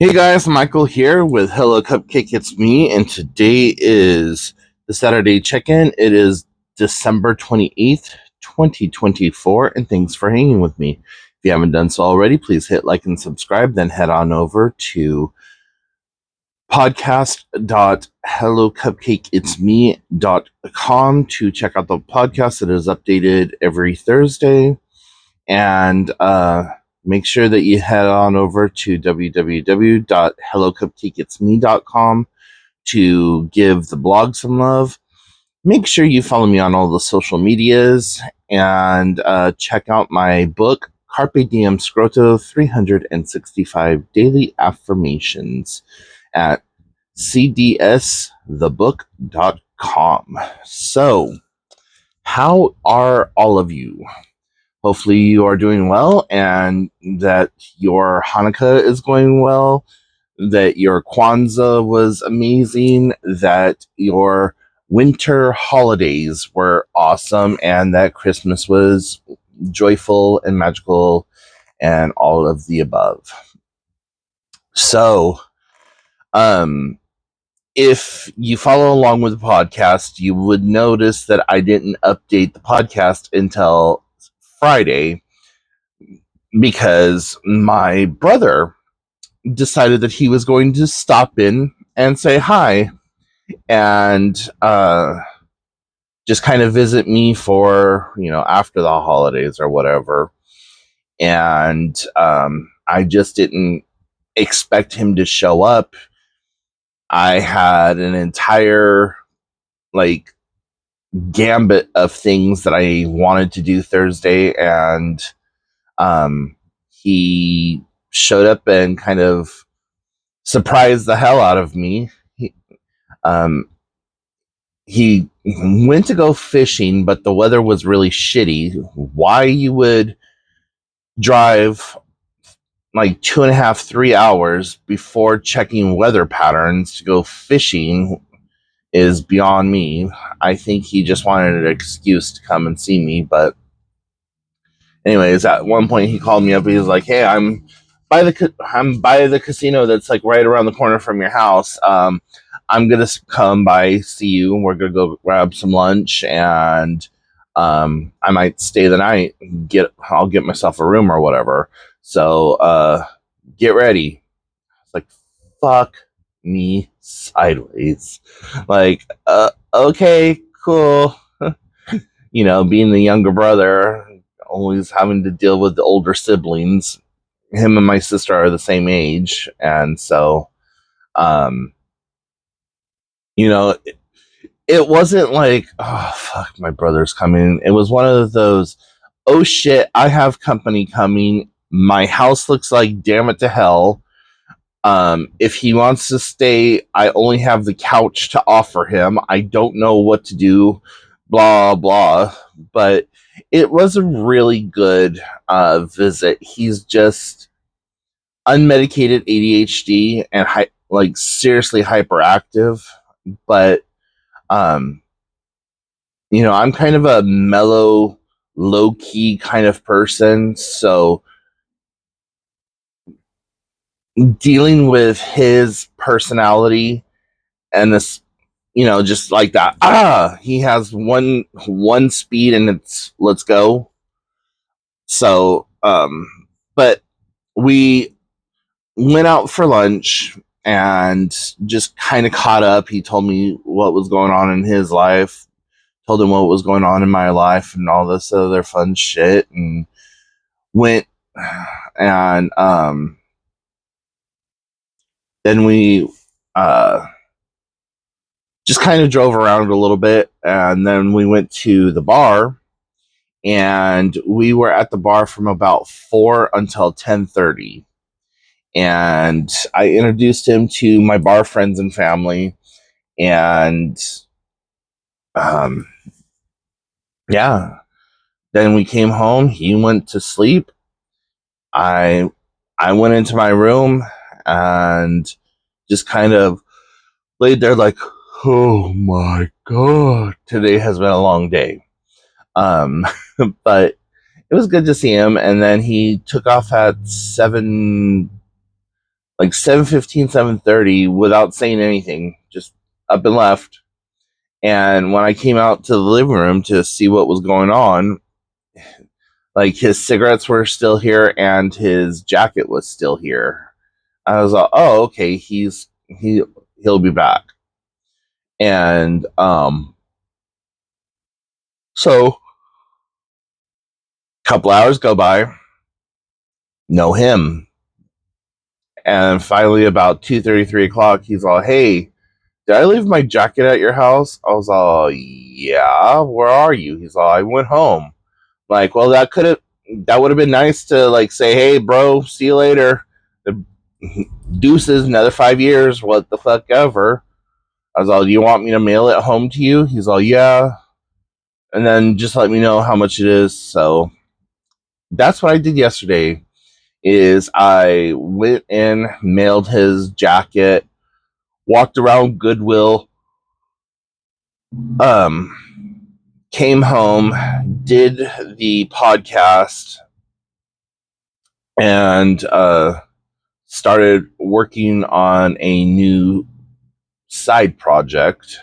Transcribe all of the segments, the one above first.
Hey guys, Michael here with Hello Cupcake It's Me, and today is the Saturday check-in. It is December 28th, 2024, and thanks for hanging with me. If you haven't done so already, please hit like and subscribe, then head on over to podcast.hellocupcakeitsme.com to check out the podcast. It is updated every Thursday, and make sure that you head on over to www.hellocupcakeitsme.com to give the blog some love. Make sure you follow me on all the social medias and check out my book, Carpe Diem Scroto 365 Daily Affirmations at cdsthebook.com. So, how are all of you? Hopefully you are doing well and that your Hanukkah is going well, that your Kwanzaa was amazing, that your winter holidays were awesome, and that Christmas was joyful and magical and all of the above. So, if you follow along with the podcast, you would notice that I didn't update the podcast until Friday because my brother decided that he was going to stop in and say hi and just kind of visit me for, after the holidays or whatever. And I just didn't expect him to show up. I had an entire, gambit of things that I wanted to do Thursday, and he showed up and kind of surprised the hell out of me. Um, he went to go fishing, but the weather was really shitty. Why you would drive like 2.5, 3 hours before checking weather patterns to go fishing is beyond me. I think he just wanted an excuse to come and see me. But anyways, at one point he called me up. He was like, "Hey, I'm by the casino that's like right around the corner from your house. I'm gonna come by, see you, and we're gonna go grab some lunch, and I might stay the night. I'll get myself a room or whatever. So get ready." It's like, fuck me sideways. Like, okay, cool. Being the younger brother, always having to deal with the older siblings. Him and my sister are the same age, and so, um, it wasn't like, oh fuck, my brother's coming. It was one of those, oh shit, I have company coming. My house looks like damn it to hell. If he wants to stay, I only have the couch to offer him. I don't know what to do, blah blah. But it was a really good visit. He's just unmedicated ADHD and seriously hyperactive. But um, I'm kind of a mellow, low key kind of person, so dealing with his personality and this, just like that. He has one speed and it's let's go. So, but we went out for lunch and just kind of caught up. He told me what was going on in his life, told him what was going on in my life, and all this other fun shit, and went and then we just kind of drove around a little bit, and then we went to the bar, and we were at the bar from about 4 until 10:30. And I introduced him to my bar friends and family, and um, yeah. Then we came home. He went to sleep. I I went into my room and just kind of laid there like, oh my god, today has been a long day. Um, but it was good to see him. And then he took off at 7, like 7:15, 7:30 without saying anything, just up and left. And when I came out to the living room to see what was going on, like his cigarettes were still here and his jacket was still here. I was like, oh, okay, he'll be back. And so a couple hours go by, no him. And finally about 2:30, 3 o'clock, he's all, hey, did I leave my jacket at your house? I was all, yeah, where are you? He's all, I went home. Like, well, that would have been nice to like say, hey, bro, see you later. The deuces, another 5 years, what the fuck ever. I was all, do you want me to mail it home to you? He's all, yeah. And then just let me know how much it is. So that's what I did yesterday. Is I went in, mailed his jacket, walked around Goodwill, um, came home, did the podcast, and started working on a new side project,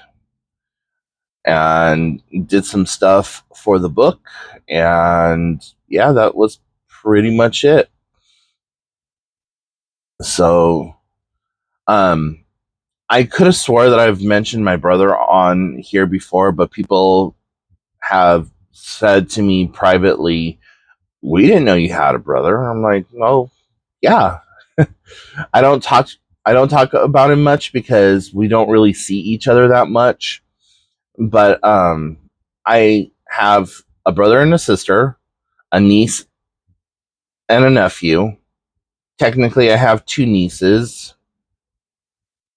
and did some stuff for the book. And yeah, that was pretty much it. So, I could have swore that I've mentioned my brother on here before, but people have said to me privately, we didn't know you had a brother. I'm like, no, yeah. I don't talk I don't talk about him much because we don't really see each other that much. But I have a brother and a sister, a niece and a nephew. Technically I have two nieces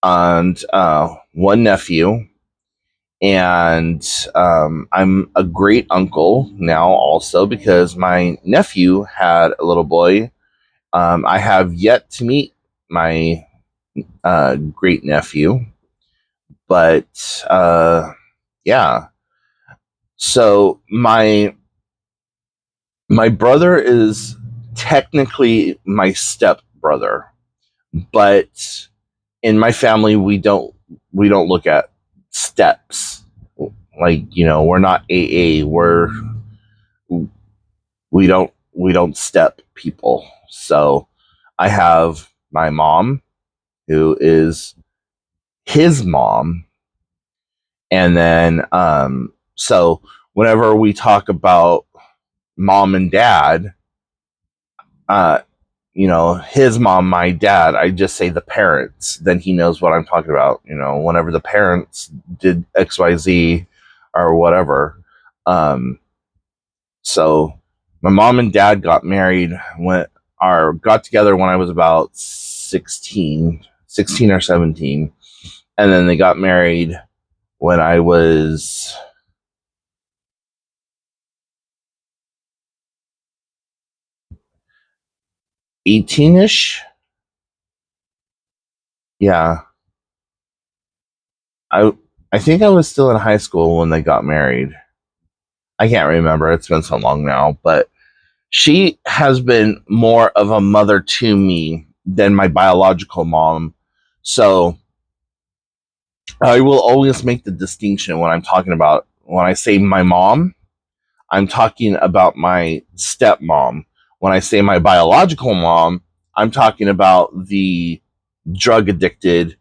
and one nephew. And I'm a great uncle now also because my nephew had a little boy. I have yet to meet my great nephew, but yeah. So my brother is technically my step brother, but in my family we don't look at steps. Like, we're not AA. We don't step people. So I have my mom, who is his mom, and then so whenever we talk about mom and dad, uh his mom, my dad, I just say the parents, then he knows what I'm talking about. Whenever the parents did XYZ or whatever. So my mom and dad got married got together when I was about 16 or 17, and then they got married when I was 18ish. Yeah, I I think I was still in high school when they got married. I can't remember. It's been so long now, but she has been more of a mother to me than my biological mom. So I will always make the distinction when I say my mom, I'm talking about my stepmom. When I say my biological mom, I'm talking about the drug addicted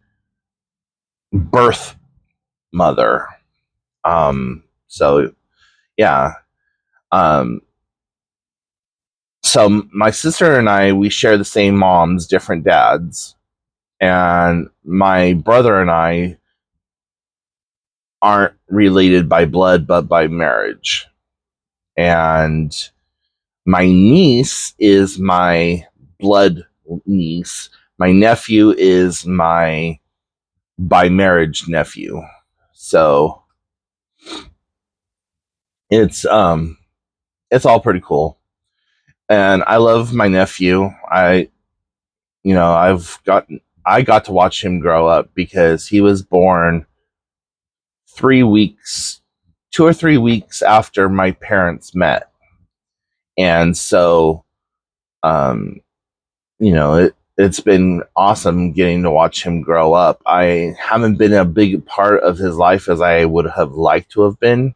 birth mother. So yeah. Um, so my sister and I, we share the same moms, different dads. And my brother and I aren't related by blood, but by marriage. And my niece is my blood niece. My nephew is my by marriage nephew. So it's it's all pretty cool. And I love my nephew. I got to watch him grow up because he was born 3 weeks, 2 or 3 weeks after my parents met. And so, um, it's been awesome getting to watch him grow up. I haven't been a big part of his life as I would have liked to have been,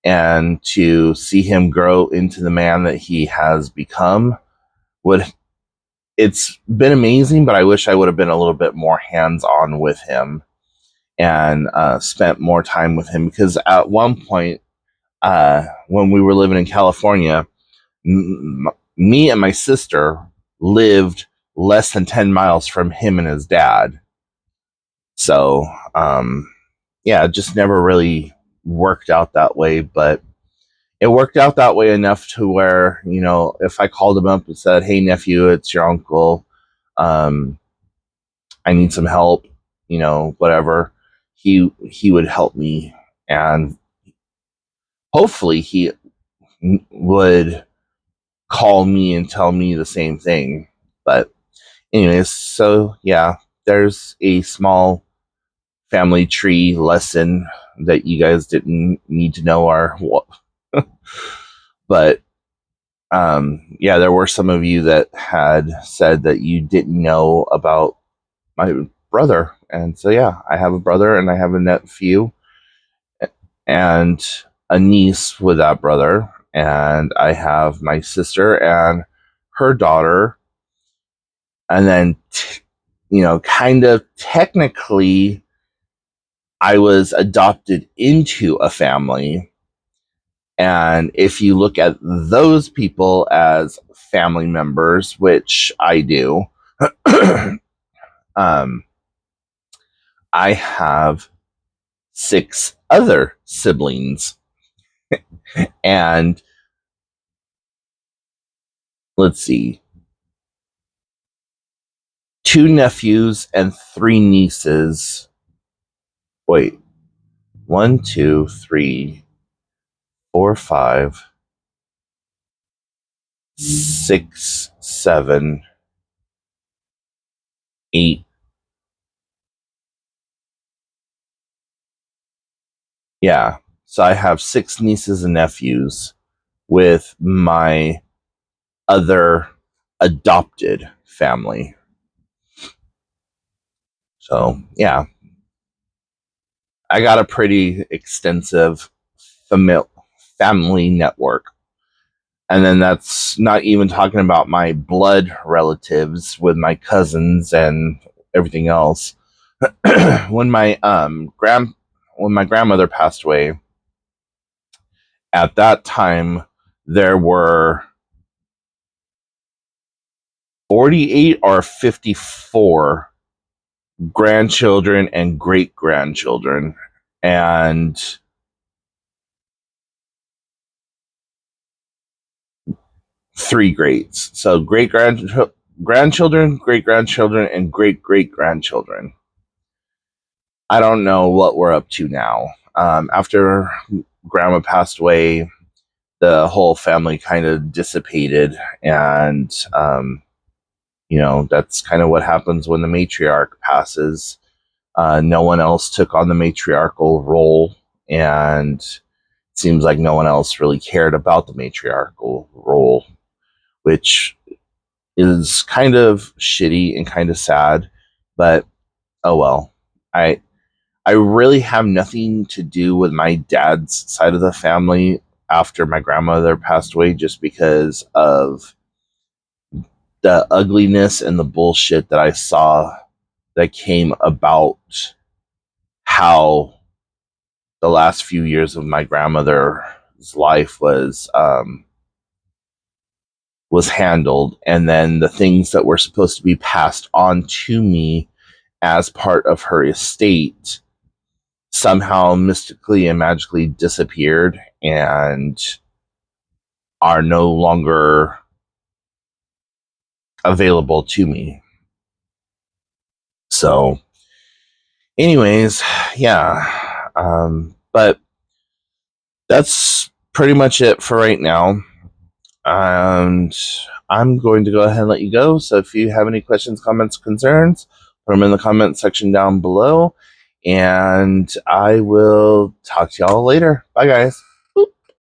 and to see him grow into the man that he has become would it's been amazing, but I wish I would have been a little bit more hands-on with him and spent more time with him, because at one point when we were living in California, me and my sister lived less than 10 miles from him and his dad. So, yeah, it just never really worked out that way, but it worked out that way enough to where, if I called him up and said, "Hey, nephew, it's your uncle. Um, I need some help," whatever, he would help me, and hopefully he would call me and tell me the same thing. But anyways, so yeah, there's a small family tree lesson that you guys didn't need to know, or what. But yeah, there were some of you that had said that you didn't know about my brother. And so yeah, I have a brother and I have a nephew and a niece with that brother, and I have my sister and her daughter, and then kind of technically I was adopted into a family. And if you look at those people as family members, which I do, I have 6 other siblings. And let's see, 2 nephews and 3 nieces. Wait, 1, 2, 3, 4, 5, 6, 7, 8. Yeah. So I have 6 nieces and nephews with my other adopted family. So, yeah, I got a pretty extensive family network. And then that's not even talking about my blood relatives with my cousins and everything else. when my when my grandmother passed away, at that time there were 48 or 54 grandchildren and great grandchildren, and 3 greats. So grandchildren, great grandchildren, and great great grandchildren. I don't know what we're up to now. After grandma passed away, the whole family kind of dissipated, and that's kind of what happens when the matriarch passes. No one else took on the matriarchal role, and it seems like no one else really cared about the matriarchal role, which is kind of shitty and kind of sad. But oh well. I really have nothing to do with my dad's side of the family after my grandmother passed away, just because of the ugliness and the bullshit that I saw that came about how the last few years of my grandmother's life was handled, and then the things that were supposed to be passed on to me as part of her estate somehow mystically and magically disappeared and are no longer available to me. So anyways, yeah, but that's pretty much it for right now, and I'm going to go ahead and let you go. So if you have any questions, comments, concerns, put them in the comment section down below, and I will talk to y'all later. Bye, guys.